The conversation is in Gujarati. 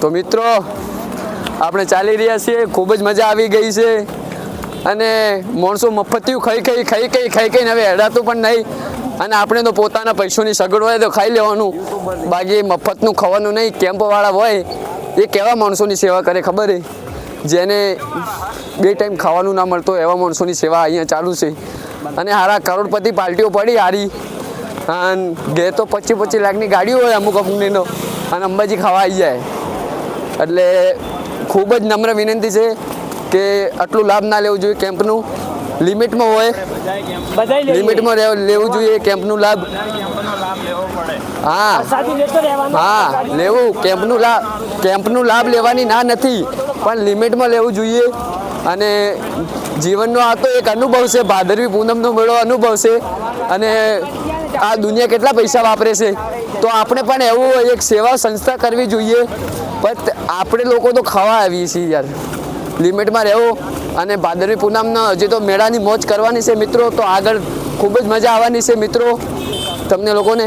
તો મિત્રો આપણે ચાલી રહ્યા છીએ, ખૂબ જ મજા આવી ગઈ છે અને માણસો મફતિયું ખાઈ કઈને હવે હેડાતું પણ નહીં. અને આપણે તો પોતાના પૈસાની સગવડ હોય તો ખાઈ લેવાનું, બાકી મફતનું ખાવાનું નહીં. કેમ્પવાળા હોય એ કેવા માણસોની સેવા કરે ખબર છે? જેને 2 ટાઈમ ખાવાનું ના મળતો એવા માણસોની સેવા અહીંયા ચાલુ છે. અને હારા કરોડપતિ પાર્ટીઓ પડી હારી, અને ઘેર તો 25 લાખની ગાડીઓ હોય અમુક કંપનીનો, અને અંબાજી ખાવા આવી જાય. એટલે ખૂબ જ નમ્ર વિનંતી છે કે આટલું લાભ ના લેવું જોઈએ. કેમ્પનું લિમિટમાં હોય, લિમિટમાં લેવું જોઈએ કેમ્પનું લાભ. હા લેવું કેમ્પનું લાભ લેવાની ના નથી, પણ લિમિટમાં લેવું જોઈએ. અને જીવનનો આ તો એક અનુભવ છે, ભાદરવી પૂનમનો મેળો અનુભવ છે. અને આ દુનિયા કેટલા પૈસા વાપરે છે, તો આપણે પણ એવું એક સેવા સંસ્થા કરવી જોઈએ. પણ આપણે લોકો તો ખાવા આવીએ છીએ યાર, લિમિટમાં રહેવું. અને ભાદરવી પૂનમના હજી તો મેળાની મોજ કરવાની છે મિત્રો, તો આગળ ખૂબ જ મજા આવવાની છે મિત્રો તમને લોકોને.